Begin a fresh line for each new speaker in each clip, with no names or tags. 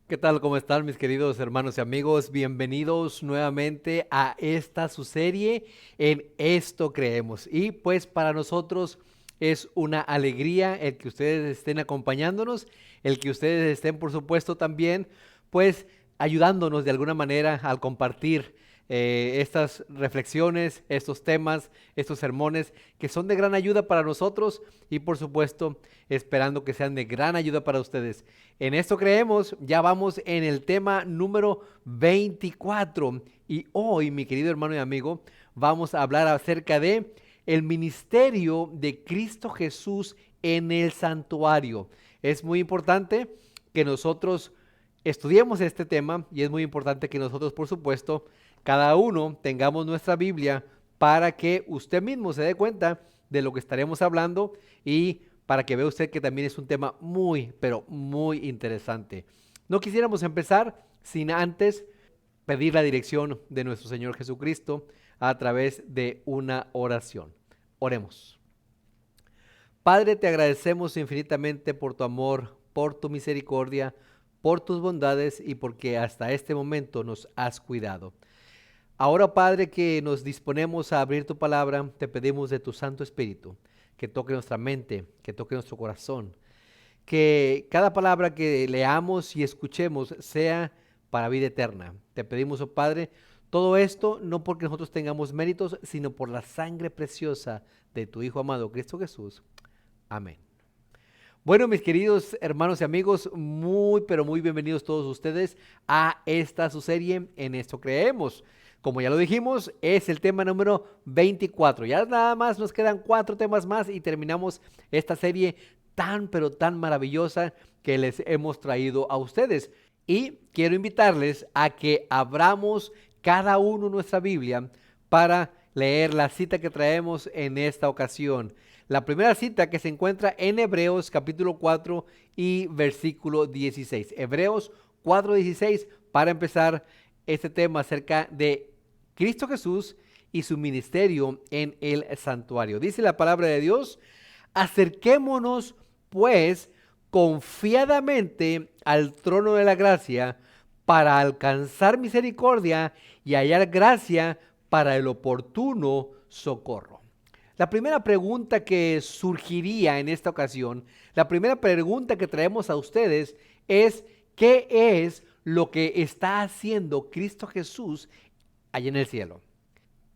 ¿Qué tal? ¿Cómo están mis queridos hermanos y amigos? Bienvenidos nuevamente a esta su serie en Esto Creemos. Y pues para nosotros es una alegría el que ustedes estén acompañándonos, el que ustedes estén por supuesto también pues ayudándonos de alguna manera al compartir estas reflexiones, estos temas, estos sermones que son de gran ayuda para nosotros y por supuesto esperando que sean de gran ayuda para ustedes. En esto creemos, ya vamos en el tema número 24 y hoy, mi querido hermano y amigo, vamos a hablar acerca de el ministerio de Cristo Jesús en el santuario. Es muy importante que nosotros estudiemos este tema y es muy importante que nosotros, por supuesto, cada uno tengamos nuestra Biblia para que usted mismo se dé cuenta de lo que estaremos hablando y para que vea usted que también es un tema muy, pero muy interesante. No quisiéramos empezar sin antes pedir la dirección de nuestro Señor Jesucristo a través de una oración. Oremos. Padre, te agradecemos infinitamente por tu amor, por tu misericordia, por tus bondades y porque hasta este momento nos has cuidado. Ahora, Padre, que nos disponemos a abrir tu palabra, te pedimos de tu Santo Espíritu, que toque nuestra mente, que toque nuestro corazón, que cada palabra que leamos y escuchemos sea para vida eterna. Te pedimos, oh Padre, todo esto no porque nosotros tengamos méritos, sino por la sangre preciosa de tu Hijo amado, Cristo Jesús. Amén. Bueno, mis queridos hermanos y amigos, muy pero muy bienvenidos todos ustedes a esta su serie En Esto Creemos. Como ya lo dijimos, es el tema número 24. Ya nada más nos quedan 4 temas más y terminamos esta serie tan pero tan maravillosa que les hemos traído a ustedes. Y quiero invitarles a que abramos cada uno nuestra Biblia para leer la cita que traemos en esta ocasión. La primera cita que se encuentra en Hebreos capítulo 4 y versículo 16. Hebreos 4:16 para empezar este tema acerca de Cristo Jesús y su ministerio en el santuario. Dice la palabra de Dios: acerquémonos pues confiadamente al trono de la gracia para alcanzar misericordia y hallar gracia para el oportuno socorro. La primera pregunta que surgiría en esta ocasión, la primera pregunta que traemos a ustedes es: ¿qué es lo que está haciendo Cristo Jesús allá en el cielo?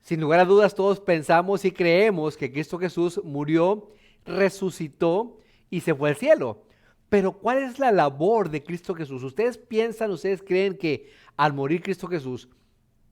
Sin lugar a dudas, todos pensamos y creemos que Cristo Jesús murió, resucitó y se fue al cielo. Pero ¿cuál es la labor de Cristo Jesús? ¿Ustedes piensan, ustedes creen que al morir Cristo Jesús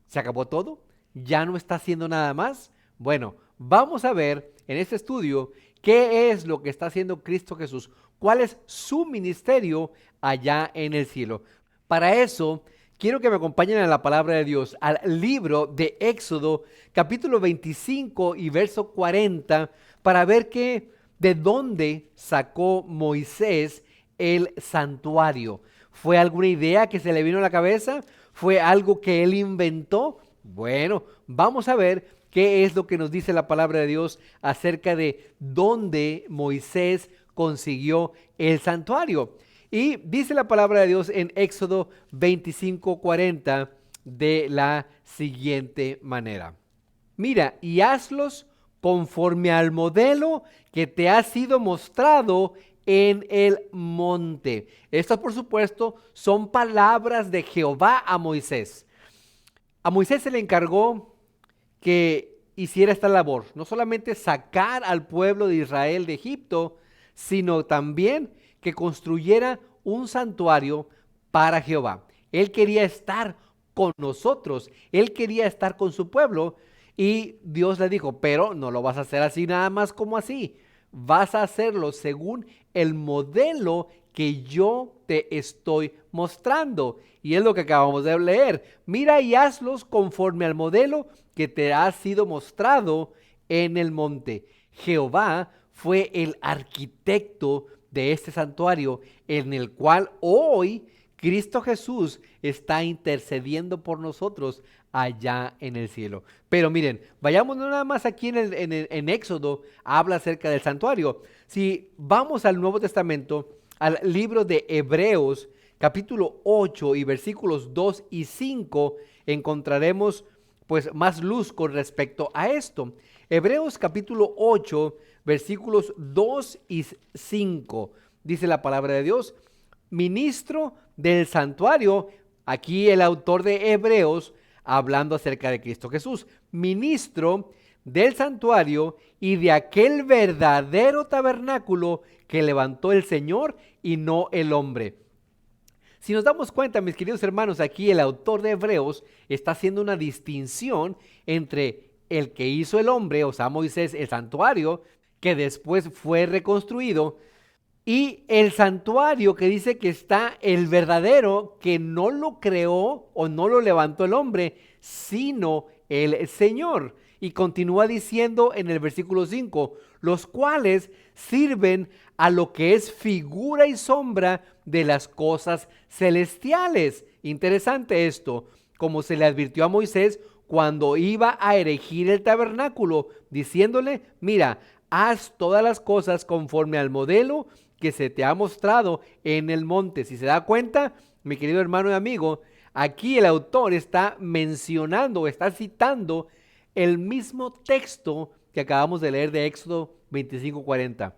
se acabó todo? ¿Ya no está haciendo nada más? Bueno, vamos a ver en este estudio qué es lo que está haciendo Cristo Jesús, cuál es su ministerio allá en el cielo. Para eso, quiero que me acompañen a la palabra de Dios, al libro de Éxodo, capítulo 25 y verso 40, para ver de dónde sacó Moisés el santuario. ¿Fue alguna idea que se le vino a la cabeza? ¿Fue algo que él inventó? Bueno, vamos a ver qué es lo que nos dice la palabra de Dios acerca de dónde Moisés consiguió el santuario. Y dice la palabra de Dios en Éxodo 25:40 de la siguiente manera: mira y hazlos conforme al modelo que te ha sido mostrado en el monte. Estas, por supuesto, son palabras de Jehová a Moisés. A Moisés se le encargó que hiciera esta labor, no solamente sacar al pueblo de Israel de Egipto, sino también que construyera un santuario para Jehová. Él quería estar con nosotros, él quería estar con su pueblo y Dios le dijo: pero no lo vas a hacer así nada más como así, vas a hacerlo según el modelo que yo te estoy mostrando. Y es lo que acabamos de leer: mira y hazlos conforme al modelo que te ha sido mostrado en el monte. Jehová fue el arquitecto de este santuario en el cual hoy Cristo Jesús está intercediendo por nosotros allá en el cielo. Pero miren, vayamos no nada más aquí en Éxodo, habla acerca del santuario. Si vamos al Nuevo Testamento, al libro de Hebreos, capítulo 8 y versículos 2 y 5 encontraremos pues más luz con respecto a esto. Hebreos capítulo 8, versículos 2 y 5, dice la palabra de Dios: ministro del santuario. Aquí el autor de Hebreos hablando acerca de Cristo Jesús, ministro del santuario y de aquel verdadero tabernáculo que levantó el Señor y no el hombre. Si nos damos cuenta, mis queridos hermanos, aquí el autor de Hebreos está haciendo una distinción entre el que hizo el hombre, o sea, Moisés, el santuario, que después fue reconstruido, y el santuario que dice que está el verdadero, que no lo creó o no lo levantó el hombre, sino el Señor. Y continúa diciendo en el versículo 5, los cuales sirven a lo que es figura y sombra de las cosas celestiales. Interesante esto, como se le advirtió a Moisés cuando iba a erigir el tabernáculo, diciéndole: mira, haz todas las cosas conforme al modelo que se te ha mostrado en el monte. Si se da cuenta, mi querido hermano y amigo, aquí el autor está mencionando, está citando el mismo texto que acabamos de leer de Éxodo 25:40.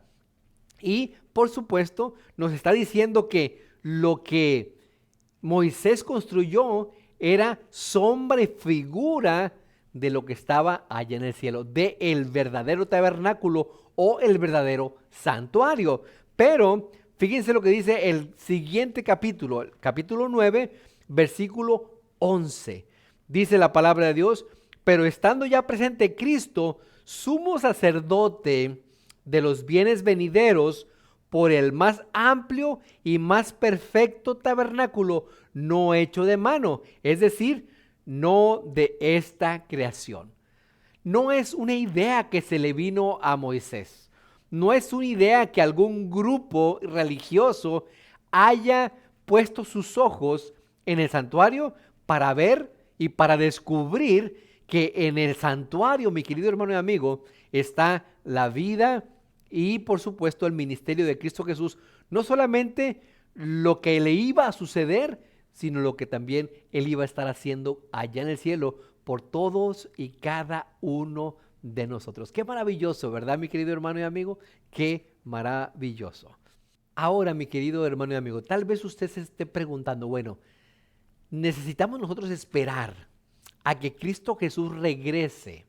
Y por supuesto nos está diciendo que lo que Moisés construyó era sombra y figura de lo que estaba allá en el cielo, de el verdadero tabernáculo o el verdadero santuario. Pero fíjense lo que dice el siguiente capítulo, el capítulo 9, versículo 11. Dice la palabra de Dios: pero estando ya presente Cristo, sumo sacerdote de los bienes venideros, por el más amplio y más perfecto tabernáculo, no hecho de mano, es decir, no de esta creación. No es una idea que se le vino a Moisés. No es una idea que algún grupo religioso haya puesto sus ojos en el santuario para ver y para descubrir que en el santuario, mi querido hermano y amigo, está la vida y por supuesto el ministerio de Cristo Jesús. No solamente lo que le iba a suceder, sino lo que también él iba a estar haciendo allá en el cielo por todos y cada uno de nosotros. Qué maravilloso, ¿verdad, mi querido hermano y amigo? Qué maravilloso. Ahora, mi querido hermano y amigo, tal vez usted se esté preguntando, bueno, ¿necesitamos nosotros esperar a que Cristo Jesús regrese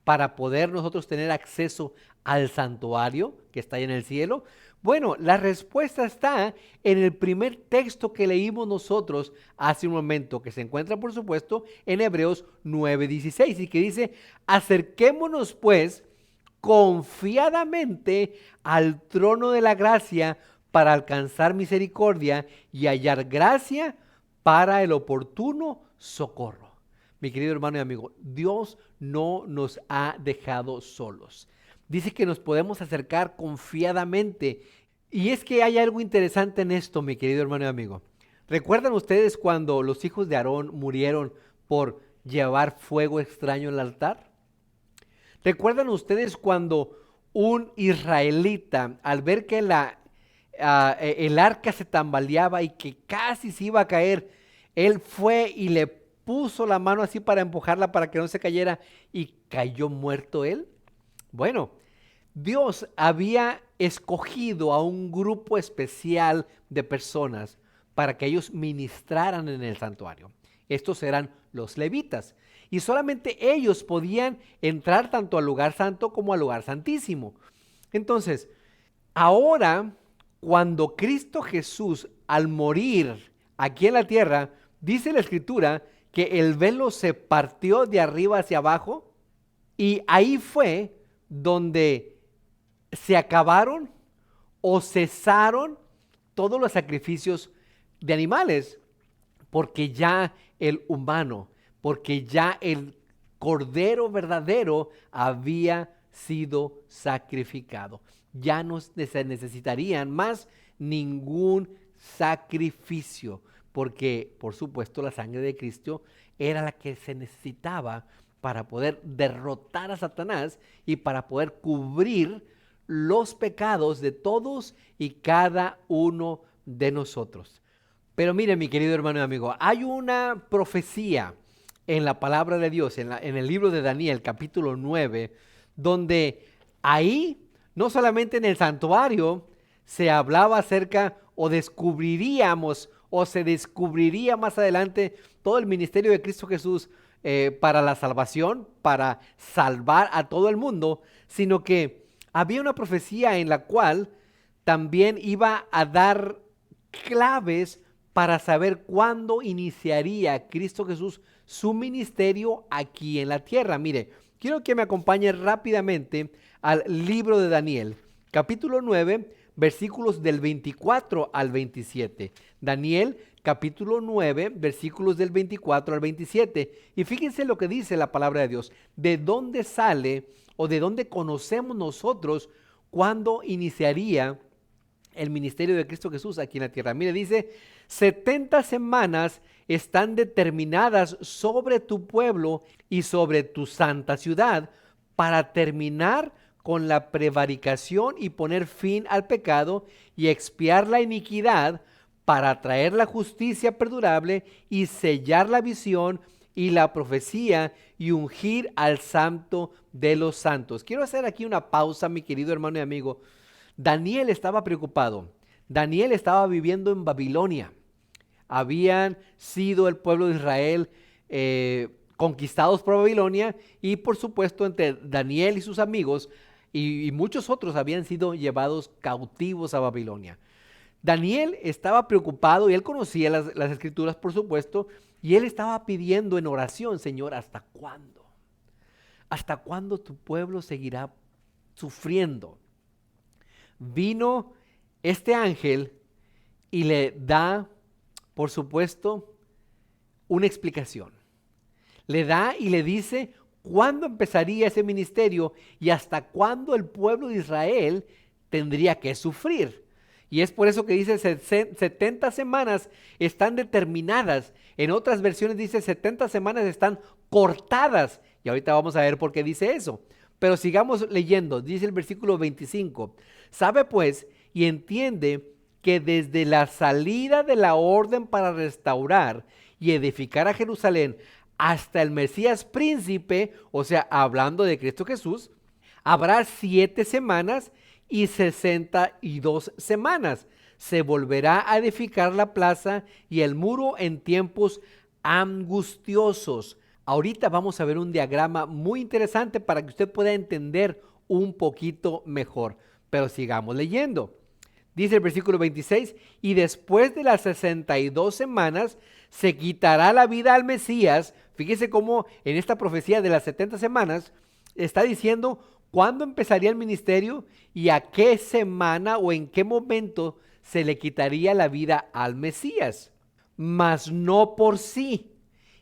para poder nosotros tener acceso al santuario que está ahí en el cielo? Bueno, la respuesta está en el primer texto que leímos nosotros hace un momento, que se encuentra, por supuesto, en Hebreos 9:16, y que dice: acerquémonos pues confiadamente al trono de la gracia para alcanzar misericordia y hallar gracia para el oportuno socorro. Mi querido hermano y amigo, Dios no nos ha dejado solos. Dice que nos podemos acercar confiadamente. Y es que hay algo interesante en esto, mi querido hermano y amigo. ¿Recuerdan ustedes cuando los hijos de Aarón murieron por llevar fuego extraño al altar? ¿Recuerdan ustedes cuando un israelita, al ver que el arca se tambaleaba y que casi se iba a caer, él fue y le puso la mano así para empujarla para que no se cayera y cayó muerto él? Bueno, Dios había escogido a un grupo especial de personas para que ellos ministraran en el santuario. Estos eran los levitas. Y solamente ellos podían entrar tanto al lugar santo como al lugar santísimo. Entonces, ahora, cuando Cristo Jesús, al morir aquí en la tierra, dice la Escritura que el velo se partió de arriba hacia abajo, y ahí fue donde se acabaron o cesaron todos los sacrificios de animales, porque ya el humano, porque ya el cordero verdadero había sido sacrificado. Ya no se necesitarían más ningún sacrificio, porque por supuesto la sangre de Cristo era la que se necesitaba para poder derrotar a Satanás y para poder cubrir los pecados de todos y cada uno de nosotros. Pero mire, mi querido hermano y amigo, hay una profecía en la palabra de Dios, en el libro de Daniel, capítulo 9, donde ahí, no solamente en el santuario, se hablaba acerca o descubriríamos o se descubriría más adelante todo el ministerio de Cristo Jesús para la salvación, para salvar a todo el mundo, sino que había una profecía en la cual también iba a dar claves para saber cuándo iniciaría Cristo Jesús su ministerio aquí en la tierra. Mire, quiero que me acompañe rápidamente al libro de Daniel, capítulo 9, versículos del 24 al 27. Daniel, capítulo 9, versículos del 24 al 27. Y fíjense lo que dice la palabra de Dios. ¿De dónde sale o de dónde conocemos nosotros cuándo iniciaría el ministerio de Cristo Jesús aquí en la tierra? Mire, dice, 70 semanas están determinadas sobre tu pueblo y sobre tu santa ciudad para terminar con la prevaricación y poner fin al pecado y expiar la iniquidad, para traer la justicia perdurable y sellar la visión y la profecía y ungir al santo de los santos. Quiero hacer aquí una pausa, mi querido hermano y amigo. Daniel estaba preocupado. Daniel estaba viviendo en Babilonia. Habían sido el pueblo de Israel conquistados por Babilonia, y por supuesto entre Daniel y sus amigos y muchos otros habían sido llevados cautivos a Babilonia. Daniel estaba preocupado y él conocía las escrituras, por supuesto, y él estaba pidiendo en oración: Señor, ¿hasta cuándo? ¿Hasta cuándo tu pueblo seguirá sufriendo? Vino este ángel y le da, por supuesto, una explicación. Le da y le dice cuándo empezaría ese ministerio y hasta cuándo el pueblo de Israel tendría que sufrir. Y es por eso que dice 70 semanas están determinadas. En otras versiones dice 70 semanas están cortadas. Y ahorita vamos a ver por qué dice eso. Pero sigamos leyendo. Dice el versículo 25. Sabe pues y entiende que desde la salida de la orden para restaurar y edificar a Jerusalén hasta el Mesías príncipe, o sea, hablando de Cristo Jesús, habrá 7 semanas y 62 semanas. Se volverá a edificar la plaza y el muro en tiempos angustiosos. Ahorita vamos a ver un diagrama muy interesante para que usted pueda entender un poquito mejor. Pero sigamos leyendo. Dice el versículo 26, y después de las 62 semanas se quitará la vida al Mesías. Fíjese cómo en esta profecía de las 70 semanas está diciendo cuándo empezaría el ministerio y a qué semana o en qué momento se le quitaría la vida al Mesías. Mas no por sí.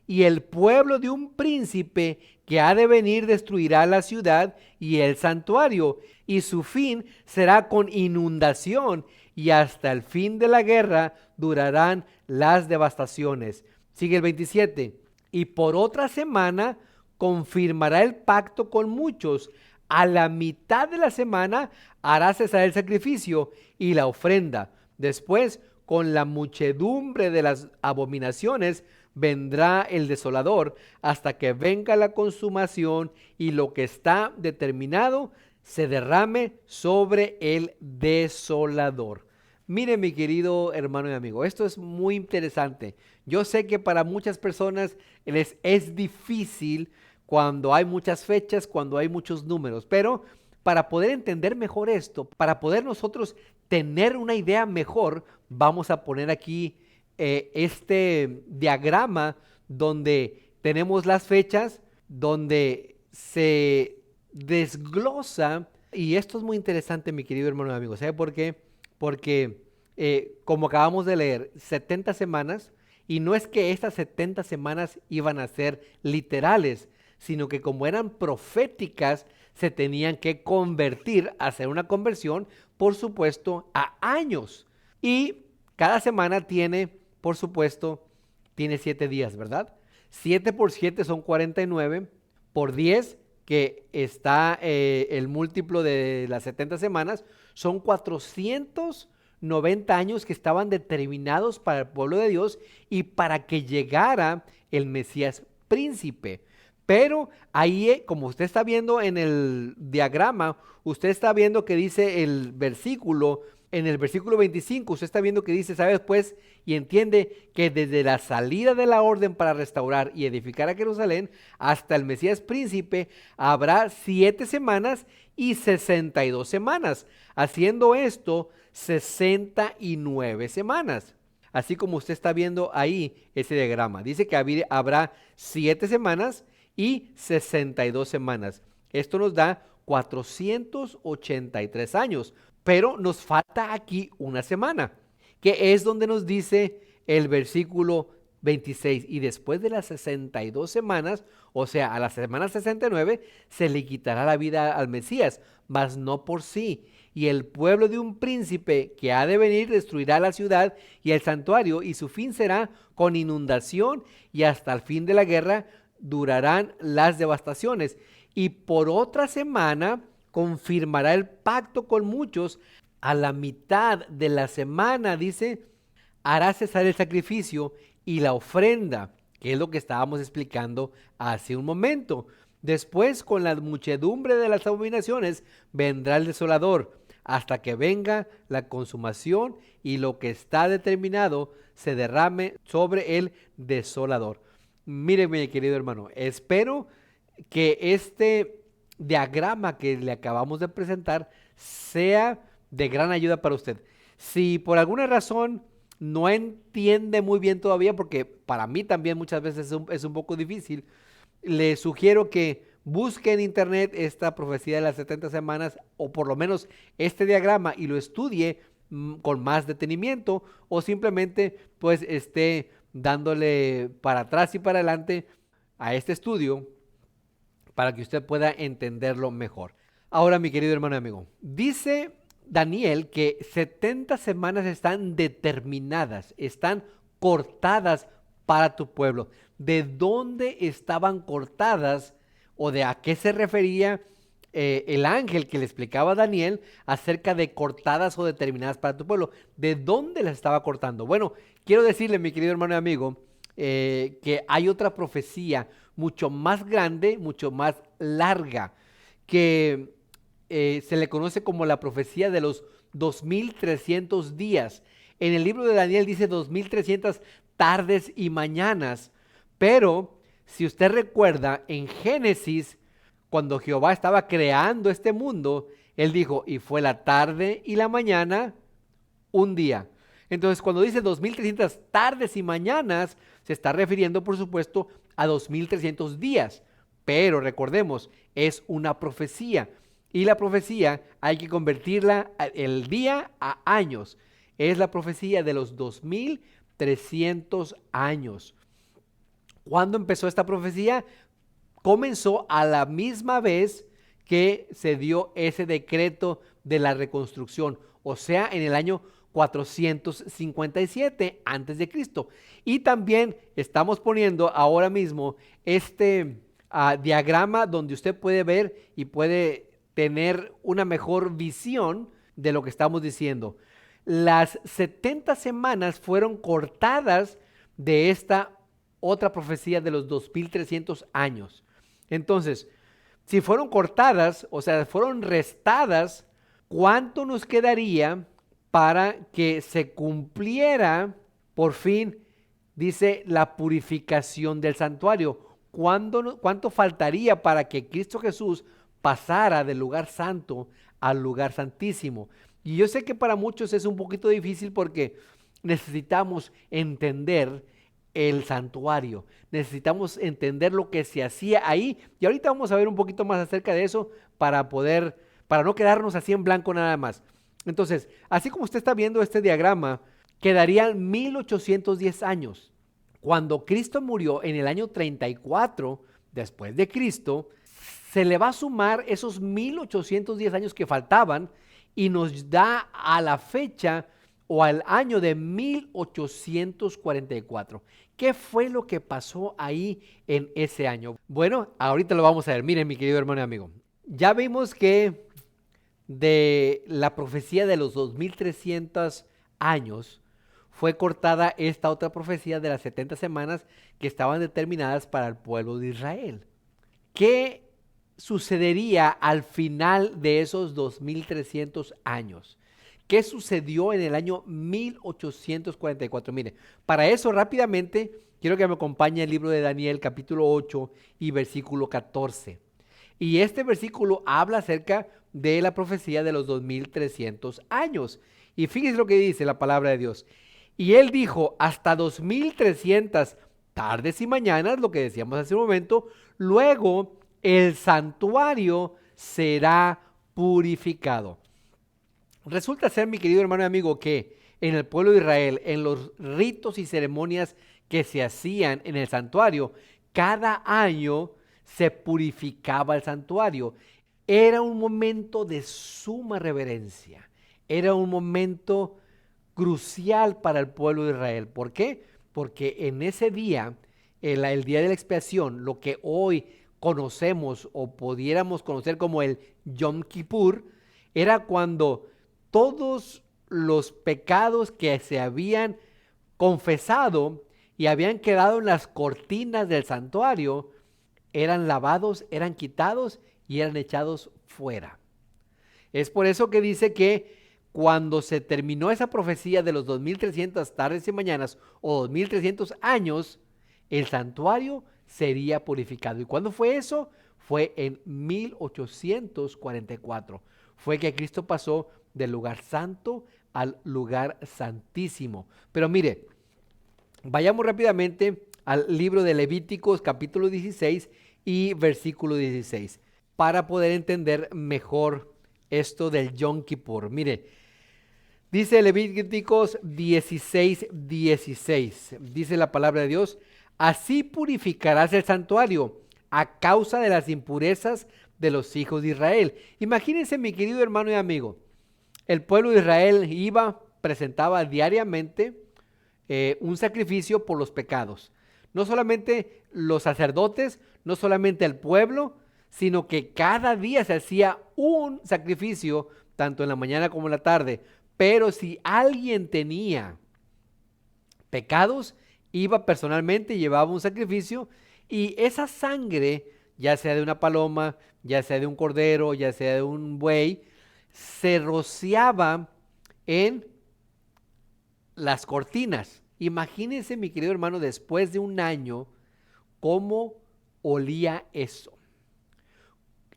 Y el pueblo de un príncipe que ha de venir destruirá la ciudad y el santuario, y su fin será con inundación, y hasta el fin de la guerra durarán las devastaciones. Sigue el 27. Y por otra semana confirmará el pacto con muchos. A la mitad de la semana hará cesar el sacrificio y la ofrenda. Después, con la muchedumbre de las abominaciones, vendrá el desolador hasta que venga la consumación y lo que está determinado se derrame sobre el desolador. Mire, mi querido hermano y amigo, esto es muy interesante. Yo sé que para muchas personas es difícil cuando hay muchas fechas, cuando hay muchos números, pero para poder entender mejor esto, para poder nosotros tener una idea mejor, vamos a poner aquí este diagrama donde tenemos las fechas, donde se desglosa, y esto es muy interesante, mi querido hermano y amigo. ¿Sabe por qué? Porque como acabamos de leer, 70 semanas, y no es que estas 70 semanas iban a ser literales, sino que como eran proféticas, se tenían que convertir, hacer una conversión, por supuesto, a años. Y cada semana tiene, por supuesto, tiene 7 días, ¿verdad? 7 por 7 son 49, por 10, que está el múltiplo de las 70 semanas, son 490 90 años que estaban determinados para el pueblo de Dios y para que llegara el Mesías príncipe. Pero ahí, como usted está viendo en el diagrama, usted está viendo que dice el versículo, en el versículo 25, usted está viendo que dice, ¿sabes? Pues, y entiende que desde la salida de la orden para restaurar y edificar a Jerusalén hasta el Mesías príncipe, habrá 7 semanas y 62 semanas. Haciendo esto, 69 semanas. Así como usted está viendo ahí ese diagrama. Dice que habrá 7 semanas y 62 semanas. Esto nos da 483 años, pero nos falta aquí una semana, que es donde nos dice el versículo 26, y después de las 62 semanas, o sea, a la semana 69, se le quitará la vida al Mesías, mas no por sí. Y el pueblo de un príncipe que ha de venir destruirá la ciudad y el santuario, y su fin será con inundación, y hasta el fin de la guerra durarán las devastaciones. Y por otra semana confirmará el pacto con muchos. A la mitad de la semana, dice, hará cesar el sacrificio y la ofrenda, que es lo que estábamos explicando hace un momento. Después, con la muchedumbre de las abominaciones, vendrá el desolador, hasta que venga la consumación y lo que está determinado se derrame sobre el desolador. Mire, mi querido hermano, espero que este diagrama que le acabamos de presentar sea de gran ayuda para usted. Si por alguna razón no entiende muy bien todavía, porque para mí también muchas veces es un poco difícil, le sugiero que busque en internet esta profecía de las 70 semanas, o por lo menos este diagrama, y lo estudie con más detenimiento, o simplemente pues esté dándole para atrás y para adelante a este estudio para que usted pueda entenderlo mejor. Ahora, mi querido hermano y amigo, dice Daniel que 70 semanas están determinadas, están cortadas para tu pueblo. ¿De dónde estaban cortadas o de a qué se refería el ángel que le explicaba a Daniel acerca de cortadas o determinadas para tu pueblo? ¿De dónde las estaba cortando? Bueno, quiero decirle, mi querido hermano y amigo, que hay otra profecía mucho más grande, mucho más larga, que se le conoce como la profecía de los 2300 días. En el libro de Daniel dice 2300 tardes y mañanas, pero si usted recuerda en Génesis, cuando Jehová estaba creando este mundo, él dijo, y fue la tarde y la mañana un día. Entonces, cuando dice 2300 tardes y mañanas, se está refiriendo, por supuesto, a 2300 días. Pero recordemos, es una profecía. Y la profecía hay que convertirla el día a años. Es la profecía de los 2300 años. ¿Cuándo empezó esta profecía? Comenzó a la misma vez que se dio ese decreto de la reconstrucción, o sea, en el año 457 antes de Cristo. Y también estamos poniendo ahora mismo este diagrama donde usted puede ver y puede tener una mejor visión de lo que estamos diciendo. Las 70 semanas fueron cortadas de esta otra profecía de los 2300 años. Entonces, si fueron cortadas, o sea, fueron restadas, ¿cuánto nos quedaría para que se cumpliera por fin, dice, la purificación del santuario? ¿Cuánto faltaría para que Cristo Jesús pasara del lugar santo al lugar santísimo? Y yo sé que para muchos es un poquito difícil porque necesitamos entender el santuario, necesitamos entender lo que se hacía ahí, y ahorita vamos a ver un poquito más acerca de eso para no quedarnos así en blanco nada más. Entonces, así como usted está viendo este diagrama, quedarían 1810 años. Cuando Cristo murió en el año 34 después de Cristo, se le va a sumar esos 1810 años que faltaban y nos da a la fecha o al año de 1844. ¿Qué fue lo que pasó ahí en ese año? Bueno, ahorita lo vamos a ver. Miren, mi querido hermano y amigo, ya vimos que de la profecía de los 2300 años, fue cortada esta otra profecía de las 70 semanas que estaban determinadas para el pueblo de Israel. ¿Qué sucedería al final de esos 2300 años? ¿Qué sucedió en el año 1844? Mire, para eso rápidamente quiero que me acompañe el libro de Daniel capítulo 8 y versículo 14. Y este versículo habla acerca de la profecía de los 2300 años. Y fíjese lo que dice la palabra de Dios. Y él dijo, hasta 2300 tardes y mañanas, lo que decíamos hace un momento, luego el santuario será purificado. Resulta ser, mi querido hermano y amigo, que en el pueblo de Israel, en los ritos y ceremonias que se hacían en el santuario, cada año se purificaba el santuario. Era un momento de suma reverencia, era un momento crucial para el pueblo de Israel. ¿Por qué? Porque en ese día, el día de la expiación, lo que hoy conocemos o pudiéramos conocer como el Yom Kippur, era cuando todos los pecados que se habían confesado y habían quedado en las cortinas del santuario eran lavados, eran quitados y eran echados fuera. Es por eso que dice que cuando se terminó esa profecía de los 2300 tardes y mañanas o 2300 años, el santuario sería purificado. ¿Y cuándo fue eso? Fue en 1844. Fue que Cristo pasó del lugar santo al lugar santísimo. Pero mire, vayamos rápidamente al libro de Levíticos capítulo 16 y versículo 16 para poder entender mejor esto del Yom Kippur. Mire, dice Levíticos 16, 16, dice la palabra de Dios, así purificarás el santuario a causa de las impurezas de los hijos de Israel. Imagínense, mi querido hermano y amigo, el pueblo de Israel presentaba diariamente un sacrificio por los pecados. No solamente los sacerdotes, no solamente el pueblo, sino que cada día se hacía un sacrificio, tanto en la mañana como en la tarde. Pero si alguien tenía pecados, iba personalmente, llevaba un sacrificio y esa sangre, ya sea de una paloma, ya sea de un cordero, ya sea de un buey, se rociaba en las cortinas. Imagínense, mi querido hermano, después de un año, cómo olía eso.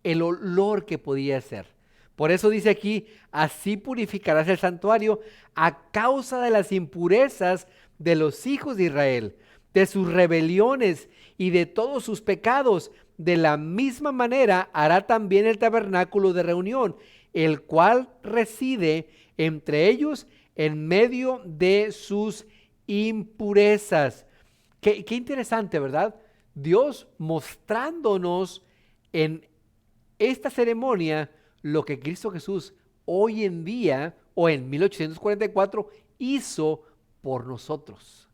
El olor que podía ser. Por eso dice aquí, así purificarás el santuario a causa de las impurezas de los hijos de Israel, de sus rebeliones y de todos sus pecados. De la misma manera hará también el tabernáculo de reunión, el cual reside entre ellos en medio de sus impurezas. Qué interesante, ¿verdad? Dios mostrándonos en esta ceremonia lo que Cristo Jesús hoy en día o en 1844 hizo por nosotros.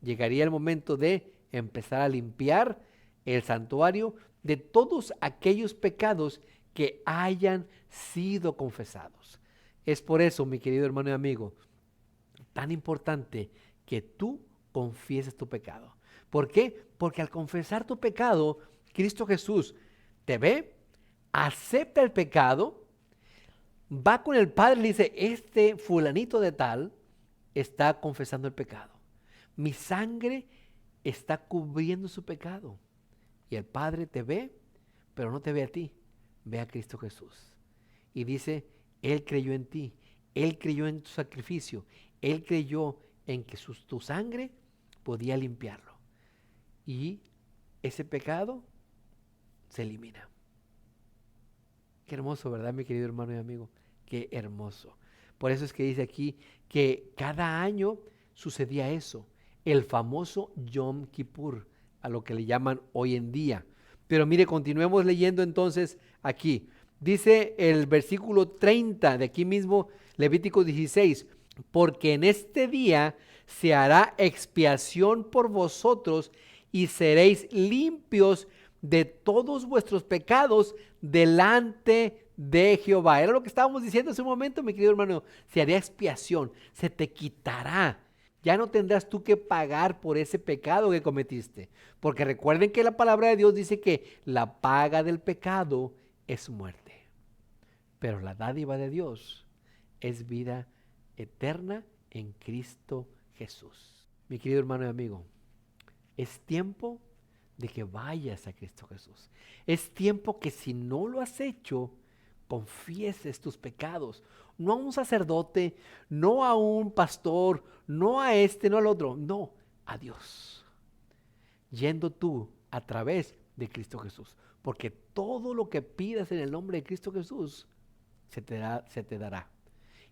Llegaría el momento de empezar a limpiar el santuario de todos aquellos pecados que hayan sido confesados. Es por eso, mi querido hermano y amigo, tan importante que tú confieses tu pecado. ¿Por qué? Porque al confesar tu pecado, Cristo Jesús te ve, acepta el pecado, va con el Padre y le dice, este fulanito de tal está confesando el pecado. Mi sangre está cubriendo su pecado. Y el Padre te ve, pero no te ve a ti, ve a Cristo Jesús. Y dice, Él creyó en ti, Él creyó en tu sacrificio, Él creyó en que tu sangre podía limpiarlo. Y ese pecado se elimina. Qué hermoso, ¿verdad, mi querido hermano y amigo? Qué hermoso. Por eso es que dice aquí que cada año sucedía eso, el famoso Yom Kippur, a lo que le llaman hoy en día. Pero mire, continuemos leyendo entonces aquí. Dice el versículo 30 de aquí mismo, Levítico 16, porque en este día se hará expiación por vosotros y seréis limpios de todos vuestros pecados delante de Jehová. Era lo que estábamos diciendo hace un momento, mi querido hermano. Se haría expiación, se te quitará. Ya no tendrás tú que pagar por ese pecado que cometiste. Porque recuerden que la palabra de Dios dice que la paga del pecado es muerte. Pero la dádiva de Dios es vida eterna en Cristo Jesús. Mi querido hermano y amigo, es tiempo de que vayas a Cristo Jesús. Es tiempo que si no lo has hecho, confieses tus pecados. No a un sacerdote, no a un pastor, no a este, no al otro, no, a Dios. Yendo tú a través de Cristo Jesús. Porque todo lo que pidas en el nombre de Cristo Jesús, se te dará.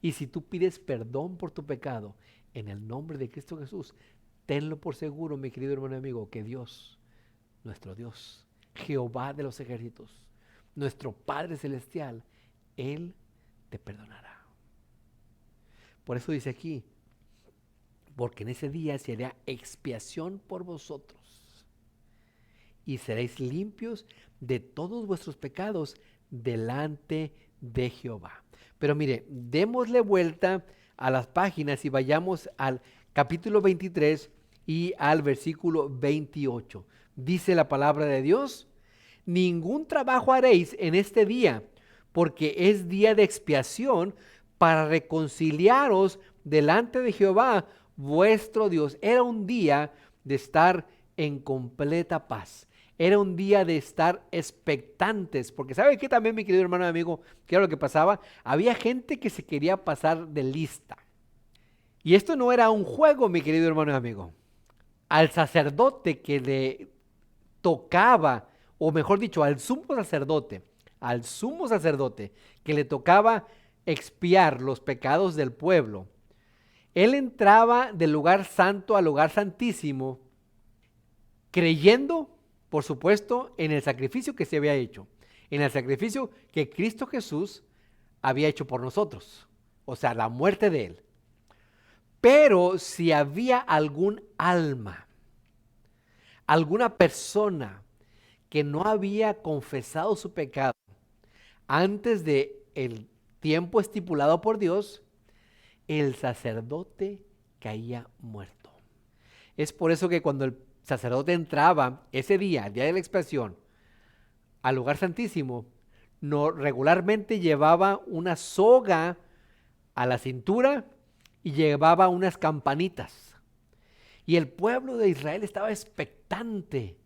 Y si tú pides perdón por tu pecado en el nombre de Cristo Jesús, tenlo por seguro, mi querido hermano y amigo, que Dios, nuestro Dios, Jehová de los ejércitos, nuestro Padre Celestial, Él te perdonará. Por eso dice aquí, porque en ese día se hará expiación por vosotros y seréis limpios de todos vuestros pecados delante de Jehová. Pero mire, démosle vuelta a las páginas y vayamos al capítulo 23 y al versículo 28. Dice la palabra de Dios: ningún trabajo haréis en este día, porque es día de expiación para reconciliaros delante de Jehová vuestro Dios. Era un día de estar en completa paz. Era un día de estar expectantes, porque ¿sabe qué también, mi querido hermano y amigo? ¿Qué era lo que pasaba? Había gente que se quería pasar de lista. Y esto no era un juego, mi querido hermano y amigo. Al sacerdote que le tocaba, o mejor dicho, al sumo sacerdote que le tocaba expiar los pecados del pueblo, él entraba del lugar santo al lugar santísimo, creyendo, por supuesto, en el sacrificio que se había hecho, en el sacrificio que Cristo Jesús había hecho por nosotros, o sea, la muerte de Él. Pero si había algún alma, alguna persona que no había confesado su pecado antes de el tiempo estipulado por Dios, el sacerdote caía muerto. Es por eso que cuando el sacerdote entraba ese día, el día de la expiación, al lugar santísimo, no, regularmente llevaba una soga a la cintura y llevaba unas campanitas. Y el pueblo de Israel estaba expectante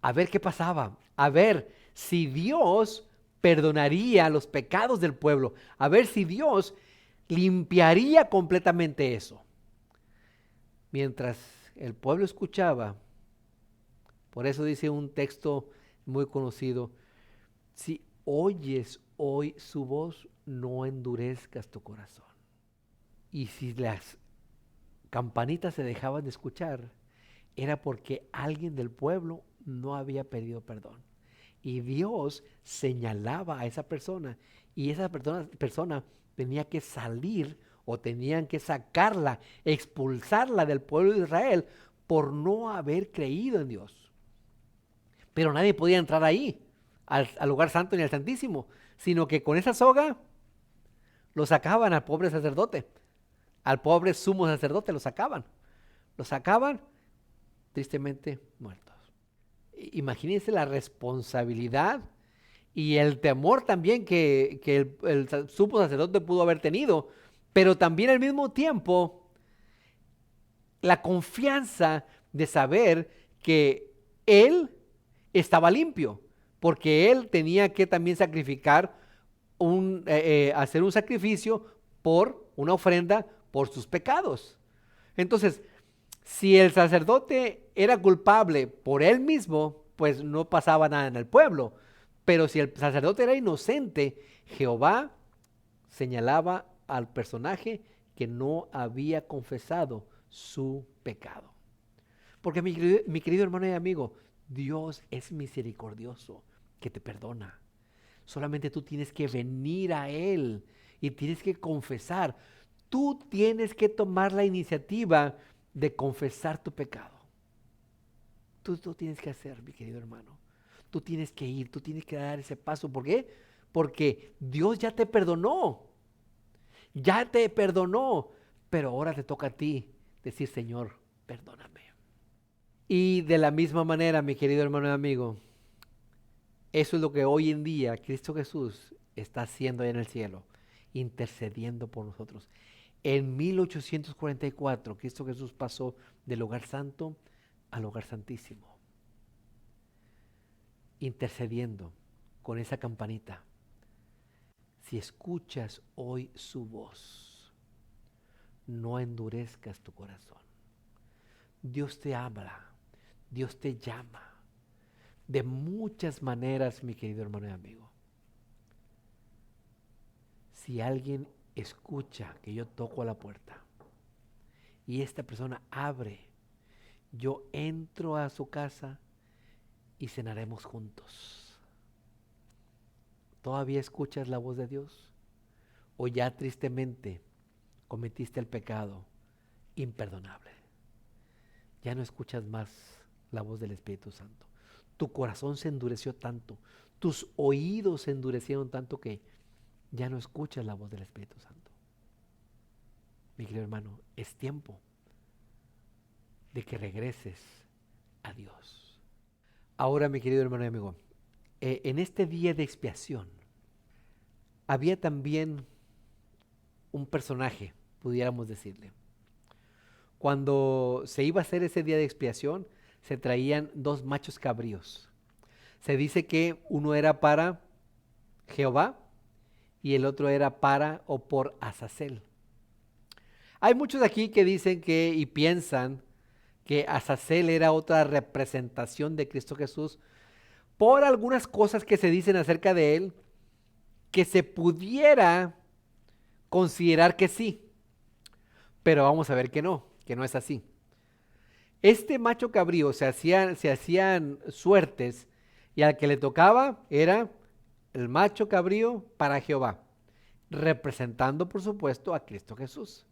a ver qué pasaba, a ver si Dios perdonaría los pecados del pueblo, a ver si Dios limpiaría completamente eso. Mientras el pueblo escuchaba, por eso dice un texto muy conocido: si oyes hoy su voz, no endurezcas tu corazón. Y si las campanitas se dejaban de escuchar, era porque alguien del pueblo no había pedido perdón. Y Dios señalaba a esa persona, y esa persona tenía que salir, o tenían que sacarla, expulsarla del pueblo de Israel por no haber creído en Dios. Pero nadie podía entrar ahí, al lugar santo ni al santísimo, sino que con esa soga lo sacaban al pobre sacerdote, al pobre sumo sacerdote lo sacaban tristemente muertos. Imagínense la responsabilidad y el temor también que el sumo sacerdote pudo haber tenido, pero también al mismo tiempo la confianza de saber que él estaba limpio, porque él tenía que también sacrificar hacer un sacrificio por una ofrenda por sus pecados. Entonces, si el sacerdote era culpable por él mismo, pues no pasaba nada en el pueblo. Pero si el sacerdote era inocente, Jehová señalaba al personaje que no había confesado su pecado. Porque mi querido hermano y amigo, Dios es misericordioso, que te perdona. Solamente tú tienes que venir a Él y tienes que confesar. Tú tienes que tomar la iniciativa de confesar tu pecado. tú tienes que hacer, mi querido hermano. Tú tienes que ir, tú tienes que dar ese paso. ¿Por qué? Porque Dios ya te perdonó. Ya te perdonó. Pero ahora te toca a ti decir, Señor, perdóname. Y de la misma manera, mi querido hermano y amigo, eso es lo que hoy en día Cristo Jesús está haciendo allá en el cielo, intercediendo por nosotros. En 1844, Cristo Jesús pasó del lugar santo al lugar santísimo, intercediendo con esa campanita. Si escuchas hoy su voz, no endurezcas tu corazón. Dios te habla, Dios te llama de muchas maneras, mi querido hermano y amigo. Si alguien escucha que yo toco a la puerta y esta persona abre, yo entro a su casa y cenaremos juntos. ¿Todavía escuchas la voz de Dios? ¿O ya tristemente cometiste el pecado imperdonable? Ya no escuchas más la voz del Espíritu Santo. Tu corazón se endureció tanto, tus oídos se endurecieron tanto que ya no escuchas la voz del Espíritu Santo. Mi querido hermano, es tiempo de que regreses a Dios. Ahora, mi querido hermano y amigo, en este día de expiación había también un personaje, pudiéramos decirle. Cuando se iba a hacer ese día de expiación, se traían 2 machos cabríos. Se dice que uno era para Jehová y el otro era para o por Azazel. Hay muchos aquí que dicen que y piensan que Azazel era otra representación de Cristo Jesús por algunas cosas que se dicen acerca de él que se pudiera considerar que sí, pero vamos a ver que no es así. Este macho cabrío se hacían suertes y al que le tocaba era el macho cabrío para Jehová, representando por supuesto a Cristo Jesús.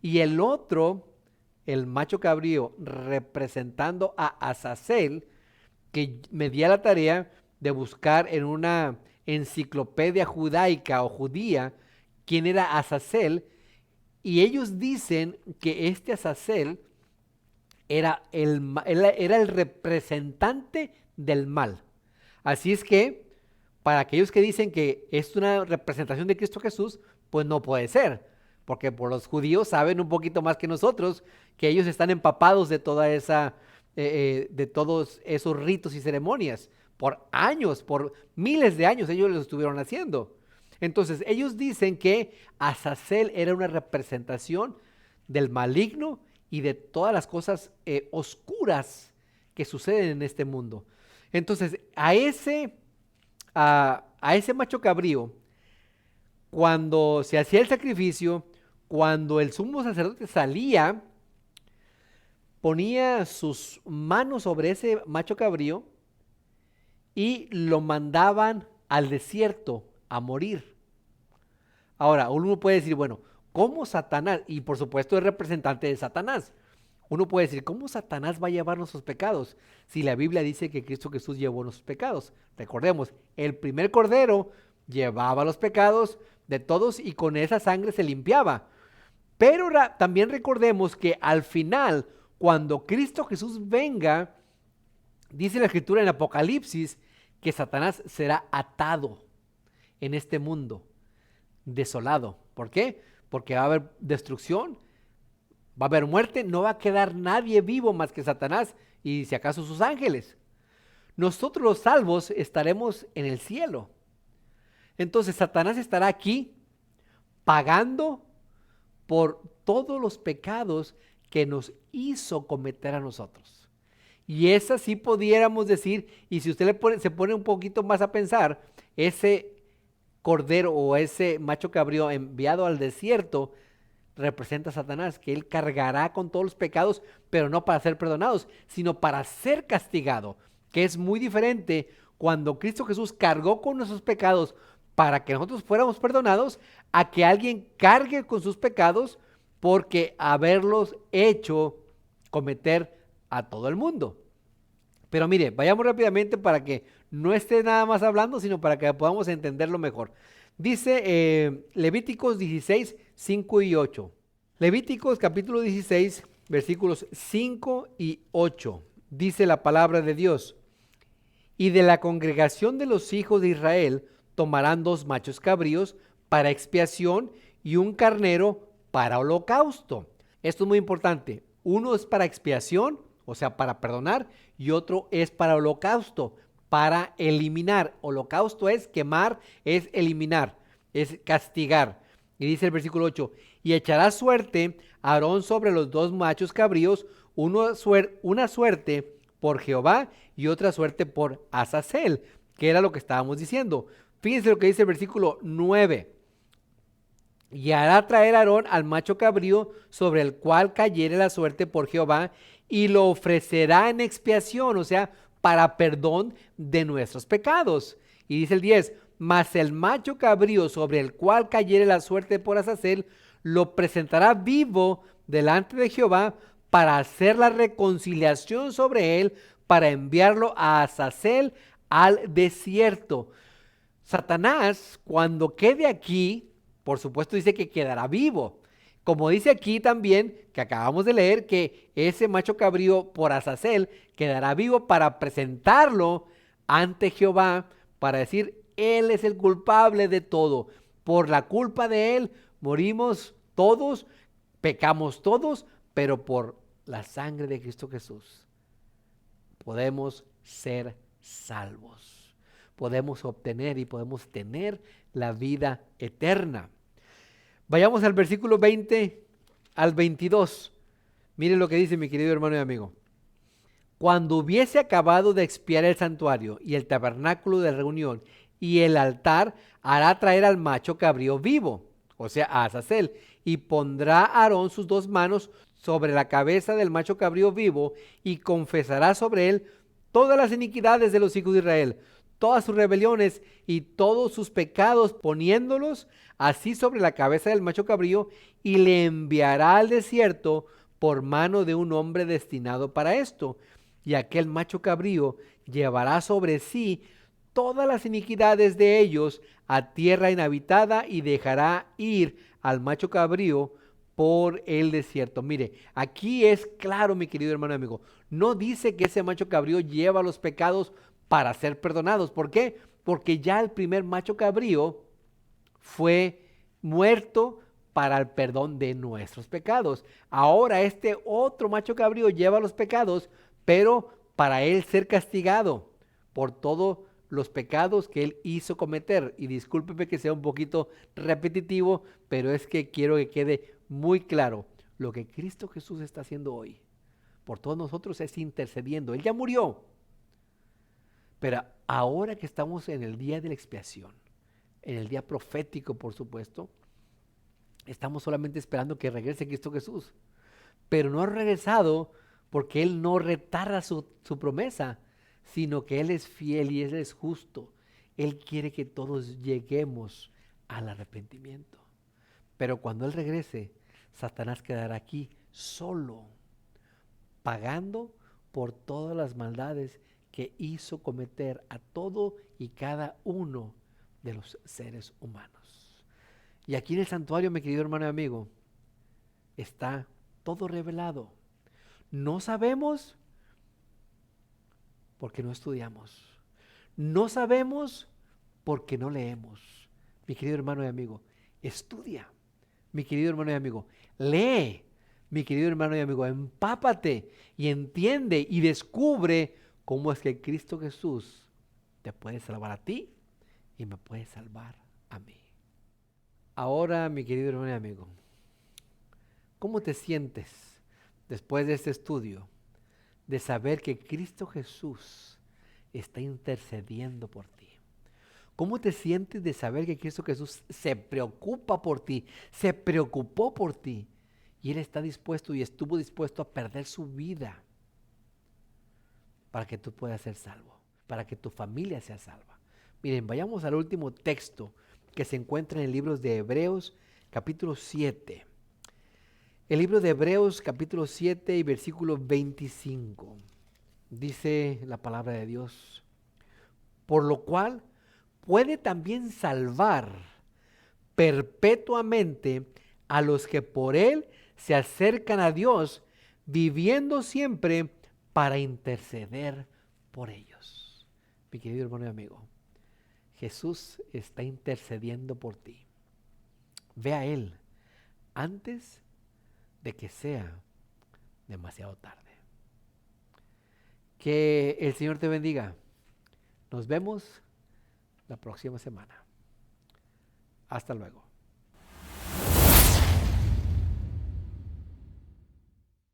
Y el otro, el macho cabrío, representando a Azazel, que me di a la tarea de buscar en una enciclopedia judaica o judía quién era Azazel, y ellos dicen que este Azazel era el representante del mal. Así es que, para aquellos que dicen que es una representación de Cristo Jesús, pues no puede ser, porque por los judíos saben un poquito más que nosotros, que ellos están empapados de toda de todos esos ritos y ceremonias. Por años, por miles de años ellos lo estuvieron haciendo. Entonces ellos dicen que Azazel era una representación del maligno y de todas las cosas oscuras que suceden en este mundo. Entonces a ese macho cabrío, cuando se hacía el sacrificio, cuando el sumo sacerdote salía, ponía sus manos sobre ese macho cabrío y lo mandaban al desierto a morir. Ahora, uno puede decir, bueno, ¿cómo Satanás? Y por supuesto es representante de Satanás. Uno puede decir, ¿cómo Satanás va a llevar nuestros pecados? Si la Biblia dice que Cristo Jesús llevó nuestros pecados. Recordemos, el primer cordero llevaba los pecados de todos y con esa sangre se limpiaba. Pero también recordemos que al final, cuando Cristo Jesús venga, dice la Escritura en Apocalipsis, que Satanás será atado en este mundo, desolado. ¿Por qué? Porque va a haber destrucción, va a haber muerte, no va a quedar nadie vivo más que Satanás y si acaso sus ángeles. Nosotros los salvos estaremos en el cielo. Entonces Satanás estará aquí pagando por todos los pecados que nos hizo cometer a nosotros. Y esa sí pudiéramos decir, y si usted se pone un poquito más a pensar, ese cordero o ese macho cabrío enviado al desierto representa a Satanás, que él cargará con todos los pecados, pero no para ser perdonados, sino para ser castigado, que es muy diferente cuando Cristo Jesús cargó con nuestros pecados para que nosotros fuéramos perdonados, a que alguien cargue con sus pecados porque haberlos hecho cometer a todo el mundo. Pero mire, vayamos rápidamente para que no esté nada más hablando, sino para que podamos entenderlo mejor. Dice Levíticos 16, 5 y 8. Levíticos capítulo 16, versículos 5 y 8. Dice la palabra de Dios: y de la congregación de los hijos de Israel tomarán 2 machos cabríos para expiación y un carnero para holocausto. Esto es muy importante. Uno es para expiación, o sea, para perdonar, y otro es para holocausto, para eliminar. Holocausto es quemar, es eliminar, es castigar. Y dice el versículo 8: y echará suerte Aarón sobre los 2 machos cabríos, una suerte por Jehová y otra suerte por Azazel, que era lo que estábamos diciendo. Fíjense lo que dice el versículo 9. Y hará traer Aarón al macho cabrío sobre el cual cayere la suerte por Jehová, y lo ofrecerá en expiación, o sea, para perdón de nuestros pecados. Y dice el 10: mas el macho cabrío sobre el cual cayere la suerte por Azazel, lo presentará vivo delante de Jehová para hacer la reconciliación sobre él, para enviarlo a Azazel al desierto. Satanás, cuando quede aquí, por supuesto dice que quedará vivo. Como dice aquí también, que acabamos de leer, que ese macho cabrío por Azazel quedará vivo para presentarlo ante Jehová, para decir: él es el culpable de todo. Por la culpa de él morimos todos, pecamos todos, pero por la sangre de Cristo Jesús podemos ser salvos. Podemos obtener y podemos tener la vida eterna. Vayamos al versículo 20 al 22. Mire lo que dice mi querido hermano y amigo. Cuando hubiese acabado de expiar el santuario y el tabernáculo de reunión y el altar, hará traer al macho cabrío vivo, o sea, a Azazel, y pondrá Aarón sus 2 manos sobre la cabeza del macho cabrío vivo y confesará sobre él todas las iniquidades de los hijos de Israel, todas sus rebeliones y todos sus pecados, poniéndolos así sobre la cabeza del macho cabrío, y le enviará al desierto por mano de un hombre destinado para esto. Y aquel macho cabrío llevará sobre sí todas las iniquidades de ellos a tierra inhabitada, y dejará ir al macho cabrío por el desierto. Mire, aquí es claro, mi querido hermano y amigo, no dice que ese macho cabrío lleva los pecados para ser perdonados. ¿Por qué? Porque ya el primer macho cabrío fue muerto para el perdón de nuestros pecados. Ahora este otro macho cabrío lleva los pecados, pero para él ser castigado por todos los pecados que él hizo cometer. Y discúlpeme que sea un poquito repetitivo, pero es que quiero que quede muy claro. Lo que Cristo Jesús está haciendo hoy por todos nosotros es intercediendo. Él ya murió. Pero ahora que estamos en el día de la expiación, en el día profético, por supuesto, estamos solamente esperando que regrese Cristo Jesús. Pero no ha regresado porque Él no retarda su promesa, sino que Él es fiel y Él es justo. Él quiere que todos lleguemos al arrepentimiento. Pero cuando Él regrese, Satanás quedará aquí solo, pagando por todas las maldades que hizo cometer a todo y cada uno de los seres humanos. Y aquí en el santuario, mi querido hermano y amigo, está todo revelado. No sabemos porque no estudiamos. No sabemos porque no leemos. Mi querido hermano y amigo, estudia. Mi querido hermano y amigo, lee. Mi querido hermano y amigo, empápate y entiende y descubre cómo es que Cristo Jesús te puede salvar a ti y me puede salvar a mí. Ahora, mi querido hermano y amigo, ¿cómo te sientes después de este estudio de saber que Cristo Jesús está intercediendo por ti? ¿Cómo te sientes de saber que Cristo Jesús se preocupa por ti, se preocupó por ti, y Él está dispuesto y estuvo dispuesto a perder su vida para que tú puedas ser salvo, para que tu familia sea salva? Miren, vayamos al último texto que se encuentra en el libro de Hebreos, capítulo 7. El libro de Hebreos, capítulo 7 y versículo 25. Dice la palabra de Dios, por lo cual puede también salvar perpetuamente a los que por él se acercan a Dios, viviendo siempre para interceder por ellos. Mi querido hermano y amigo, Jesús está intercediendo por ti. Ve a Él antes de que sea demasiado tarde. Que el Señor te bendiga. Nos vemos la próxima semana. Hasta luego.